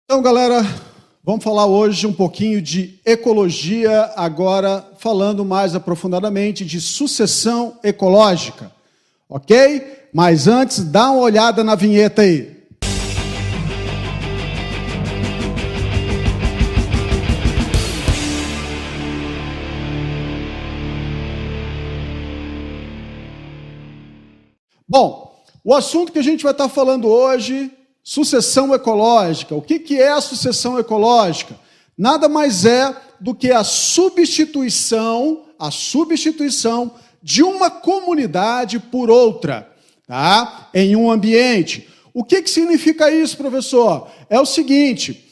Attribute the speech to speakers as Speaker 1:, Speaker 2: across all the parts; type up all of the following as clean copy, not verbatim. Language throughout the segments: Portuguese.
Speaker 1: Então, galera, vamos falar hoje um pouquinho de ecologia, agora falando mais aprofundadamente de sucessão ecológica, ok? Mas antes, dá uma olhada na vinheta aí. Bom, o assunto que a gente vai estar falando hoje, sucessão ecológica. O que é a sucessão ecológica? Nada mais é do que a substituição de uma comunidade por outra, tá? Em um ambiente. O que significa isso, professor? É o seguinte,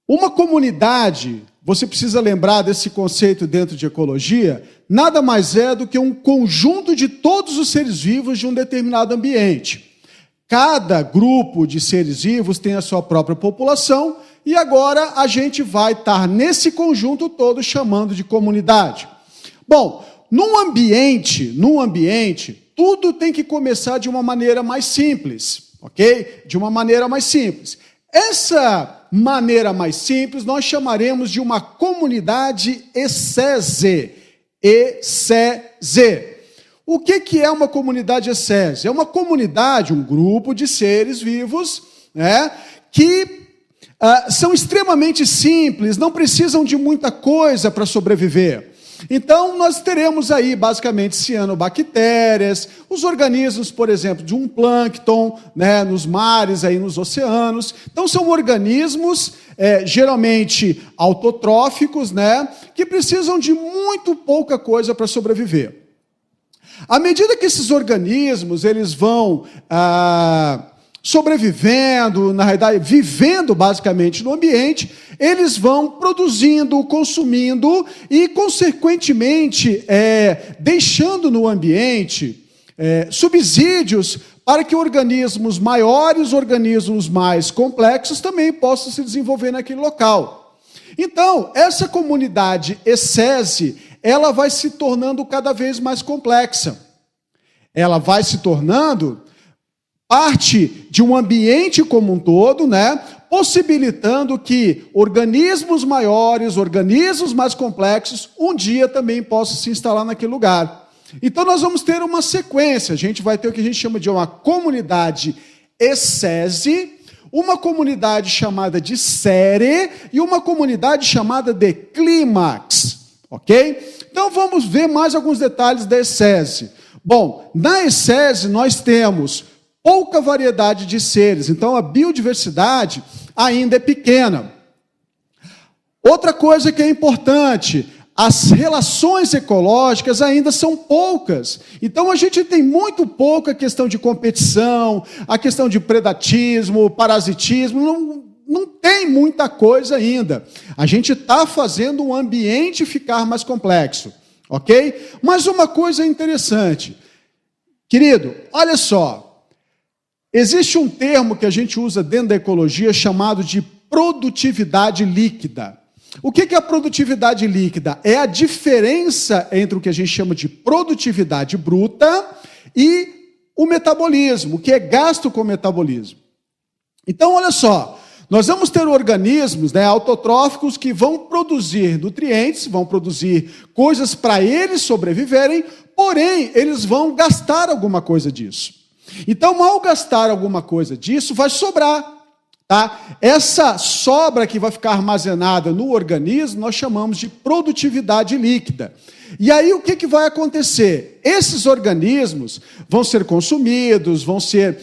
Speaker 1: uma comunidade, você precisa lembrar desse conceito dentro de ecologia, nada mais é do que um conjunto de todos os seres vivos de um determinado ambiente. Cada grupo de seres vivos tem a sua própria população e agora a gente vai estar nesse conjunto todo chamando de comunidade. Bom, num ambiente, tudo tem que começar de uma maneira mais simples, ok? De uma maneira mais simples. Essa maneira mais simples nós chamaremos de uma comunidade ecese. O que é uma comunidade ecese? É uma comunidade, um grupo de seres vivos, né, que são extremamente simples, não precisam de muita coisa para sobreviver. Então, nós teremos aí, basicamente, cianobactérias, os organismos, por exemplo, de um plâncton, né, nos mares, aí nos oceanos. Então, são organismos, geralmente, autotróficos, né, que precisam de muito pouca coisa para sobreviver. À medida que esses organismos eles vão sobrevivendo, na realidade, vivendo basicamente no ambiente, eles vão produzindo, consumindo e, consequentemente, deixando no ambiente subsídios para que organismos maiores, organismos mais complexos também possam se desenvolver naquele local. Então, essa comunidade ecese, ela vai se tornando cada vez mais complexa. Ela vai se tornando parte de um ambiente como um todo, né? Possibilitando que organismos maiores, organismos mais complexos, um dia também possam se instalar naquele lugar. Então, nós vamos ter uma sequência. A gente vai ter o que a gente chama de uma comunidade ecese, uma comunidade chamada de série e uma comunidade chamada de clímax. Ok? Então, vamos ver mais alguns detalhes da ecese. Bom, na ecese nós temos pouca variedade de seres, então a biodiversidade ainda é pequena. Outra coisa que é importante, as relações ecológicas ainda são poucas. Então, a gente tem muito pouca questão de competição, a questão de predatismo, parasitismo, não tem muita coisa ainda. A gente está fazendo o ambiente ficar mais complexo, ok? Mas uma coisa interessante. Querido, olha só. Existe um termo que a gente usa dentro da ecologia chamado de produtividade líquida. O que é a produtividade líquida? É a diferença entre o que a gente chama de produtividade bruta e o metabolismo, o que é gasto com o metabolismo. Então, olha só. Nós vamos ter organismos, né, autotróficos que vão produzir nutrientes, vão produzir coisas para eles sobreviverem, porém, eles vão gastar alguma coisa disso. Então, ao gastar alguma coisa disso, vai sobrar. Tá? Essa sobra que vai ficar armazenada no organismo, nós chamamos de produtividade líquida. E aí, o que vai acontecer? Esses organismos vão ser consumidos, vão ser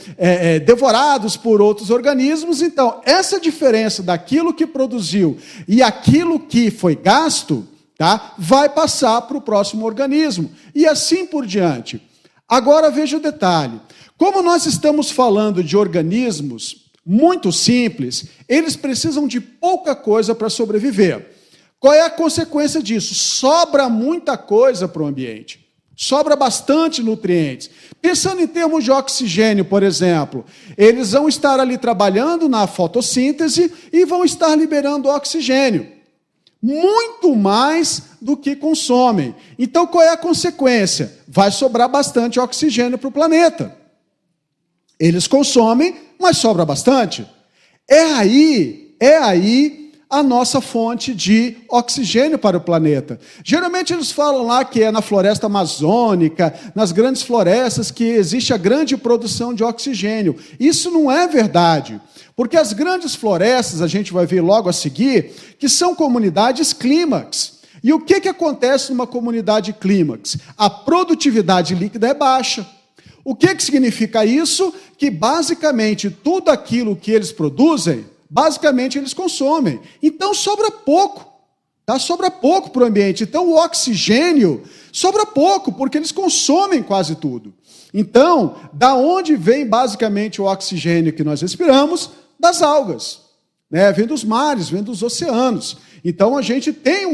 Speaker 1: devorados por outros organismos. Então, essa diferença daquilo que produziu e aquilo que foi gasto, tá, vai passar para o próximo organismo. E assim por diante. Agora, veja o detalhe. Como nós estamos falando de organismos muito simples, eles precisam de pouca coisa para sobreviver. Qual é a consequência disso? Sobra muita coisa para o ambiente. Sobra bastante nutrientes. Pensando em termos de oxigênio, por exemplo, eles vão estar ali trabalhando na fotossíntese e vão estar liberando oxigênio. Muito mais do que consomem. Então, qual é a consequência? Vai sobrar bastante oxigênio para o planeta. Eles consomem, mas sobra bastante. É aí é aí a nossa fonte de oxigênio para o planeta. Geralmente eles falam lá que é na floresta amazônica, nas grandes florestas, que existe a grande produção de oxigênio. Isso não é verdade, porque as grandes florestas, a gente vai ver logo a seguir, que são comunidades clímax. E o que acontece numa comunidade clímax? A produtividade líquida é baixa. O que significa isso? Que basicamente tudo aquilo que eles produzem, basicamente eles consomem. Então sobra pouco, tá? Sobra pouco para o ambiente. Então o oxigênio sobra pouco, porque eles consomem quase tudo. Então, da onde vem basicamente o oxigênio que nós respiramos? Das algas, né? Vem dos mares, vem dos oceanos. Então a gente tem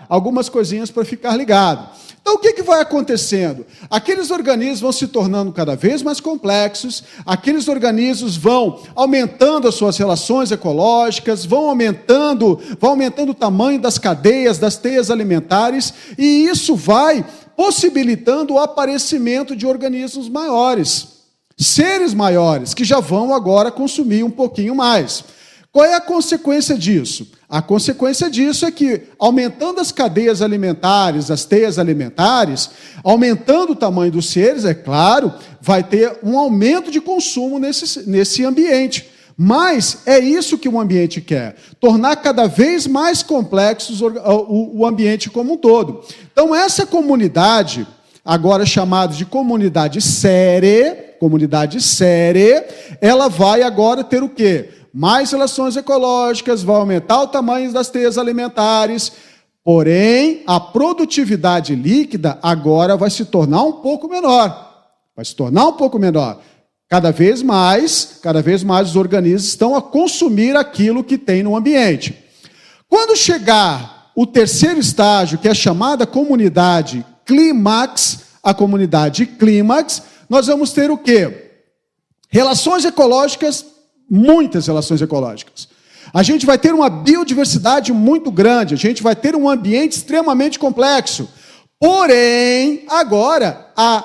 Speaker 1: algumas coisinhas para ficar ligado. Então, o que vai acontecendo? Aqueles organismos vão se tornando cada vez mais complexos, aqueles organismos vão aumentando as suas relações ecológicas, vão aumentando o tamanho das cadeias, das teias alimentares, e isso vai possibilitando o aparecimento de organismos maiores, seres maiores, que já vão agora consumir um pouquinho mais. Qual é a consequência disso? A consequência disso é que, aumentando as cadeias alimentares, as teias alimentares, aumentando o tamanho dos seres, é claro, vai ter um aumento de consumo nesse ambiente. Mas é isso que o ambiente quer, tornar cada vez mais complexos o ambiente como um todo. Então, essa comunidade, agora chamada de comunidade séria, ela vai agora ter o quê? Mais relações ecológicas, vai aumentar o tamanho das teias alimentares, porém, a produtividade líquida agora vai se tornar um pouco menor. Cada vez mais os organismos estão a consumir aquilo que tem no ambiente. Quando chegar o terceiro estágio, que é a chamada comunidade clímax, nós vamos ter o quê? Relações ecológicas, muitas relações ecológicas. A gente vai ter uma biodiversidade muito grande, a gente vai ter um ambiente extremamente complexo. Porém, agora, a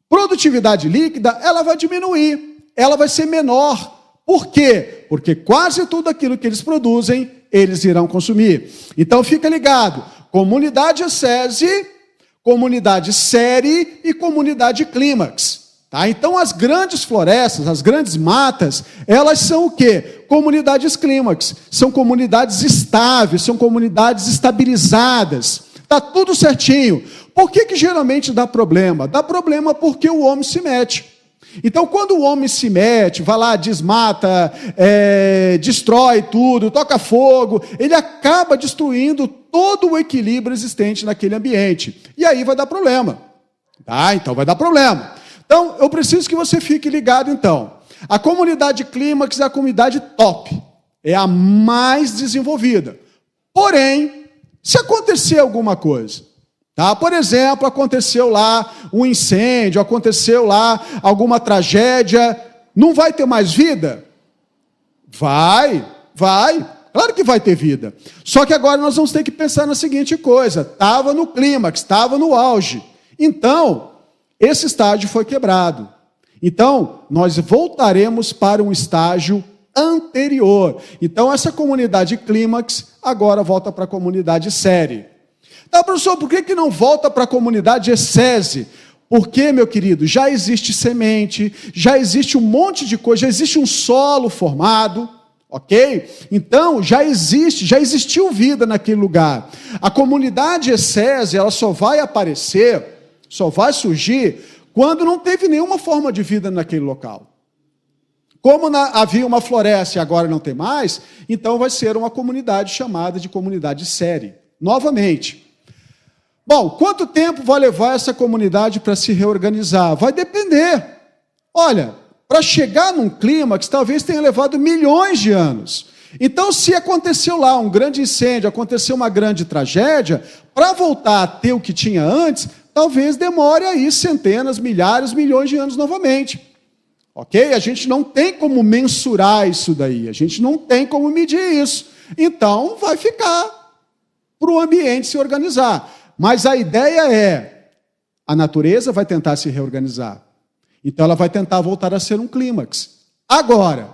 Speaker 1: produtividade líquida, ela vai diminuir, ela vai ser menor. Por quê? Porque quase tudo aquilo que eles produzem, eles irão consumir. Então, fica ligado. Comunidade SESI, comunidade série e comunidade clímax. Tá? Então, as grandes florestas, as grandes matas, elas são o quê? Comunidades clímax. São comunidades estáveis, são comunidades estabilizadas. Está tudo certinho. Por que geralmente dá problema? Dá problema porque o homem se mete. Então, quando o homem se mete, vai lá, desmata, destrói tudo, toca fogo, ele acaba destruindo todo o equilíbrio existente naquele ambiente. E aí vai dar problema. Tá? Então, vai dar problema. Então, eu preciso que você fique ligado, então. A comunidade clímax é a comunidade top. É a mais desenvolvida. Porém, se acontecer alguma coisa, tá? Por exemplo, aconteceu lá um incêndio, aconteceu lá alguma tragédia, não vai ter mais vida? Vai. Claro que vai ter vida. Só que agora nós vamos ter que pensar na seguinte coisa. Estava no clímax, estava no auge. Então, esse estágio foi quebrado. Então, nós voltaremos para um estágio anterior. Então, essa comunidade clímax agora volta para a comunidade série. Tá, professor, por que não volta para a comunidade SESI? Porque, meu querido, já existe semente, já existe um monte de coisa, já existe um solo formado, ok? Então, já existiu vida naquele lugar. A comunidade SESI, ela só vai aparecer, só vai surgir quando não teve nenhuma forma de vida naquele local. Como havia uma floresta e agora não tem mais, então vai ser uma comunidade chamada de comunidade série. Novamente. Bom, quanto tempo vai levar essa comunidade para se reorganizar? Vai depender. Olha, para chegar num clímax, talvez tenha levado milhões de anos. Então, se aconteceu lá um grande incêndio, aconteceu uma grande tragédia, para voltar a ter o que tinha antes, talvez demore aí centenas, milhares, milhões de anos novamente. Ok? A gente não tem como mensurar isso daí, a gente não tem como medir isso. Então, vai ficar para o ambiente se organizar. Mas a ideia é, a natureza vai tentar se reorganizar. Então, ela vai tentar voltar a ser um clímax. Agora,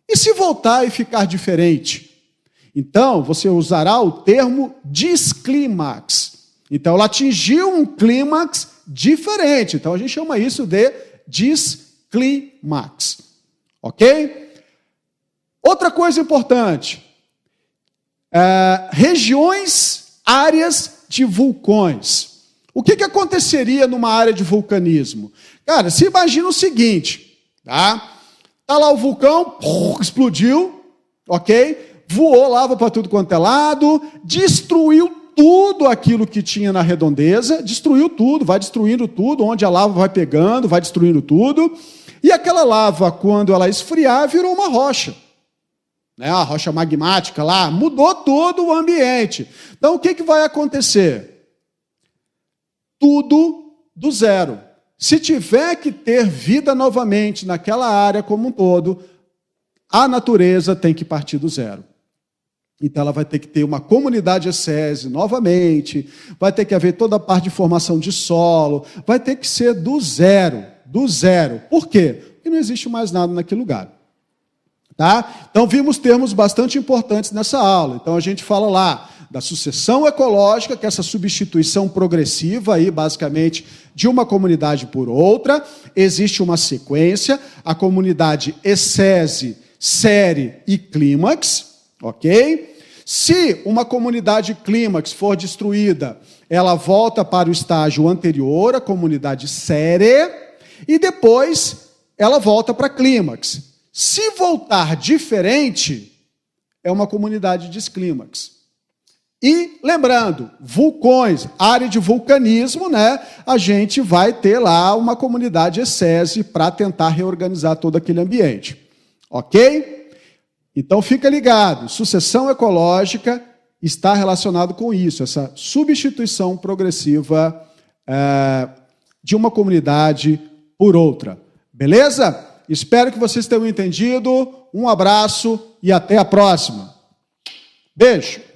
Speaker 1: E se voltar e ficar diferente? Então, você usará o termo disclímax. Então, ela atingiu um clímax diferente. Então, a gente chama isso de disclímax. Ok? Outra coisa importante. Regiões, áreas de vulcões. O que aconteceria numa área de vulcanismo? Cara, se imagina o seguinte, tá? Tá lá o vulcão, explodiu, ok? Voou lava para tudo quanto é lado, destruiu tudo aquilo que tinha na redondeza, destruiu tudo, vai destruindo tudo, onde a lava vai pegando, vai destruindo tudo, e aquela lava, quando ela esfriar, virou uma rocha. Né? A rocha magmática lá, mudou todo o ambiente. Então, o que vai acontecer? Tudo do zero. Se tiver que ter vida novamente naquela área como um todo, a natureza tem que partir do zero. Então, ela vai ter que ter uma comunidade ecese novamente, vai ter que haver toda a parte de formação de solo, vai ter que ser do zero, do zero. Por quê? Porque não existe mais nada naquele lugar. Tá? Então, vimos termos bastante importantes nessa aula. Então, a gente fala lá da sucessão ecológica, que é essa substituição progressiva, aí, basicamente, de uma comunidade por outra. Existe uma sequência, a comunidade ecese, série e clímax, ok? Se uma comunidade clímax for destruída, ela volta para o estágio anterior, a comunidade série, e depois ela volta para a clímax. Se voltar diferente, é uma comunidade disclímax. E, lembrando, vulcões, área de vulcanismo, né? A gente vai ter lá uma comunidade ecese para tentar reorganizar todo aquele ambiente. Ok? Então, fica ligado. Sucessão ecológica está relacionado com isso, essa substituição progressiva de uma comunidade por outra. Beleza? Espero que vocês tenham entendido. Um abraço e até a próxima. Beijo.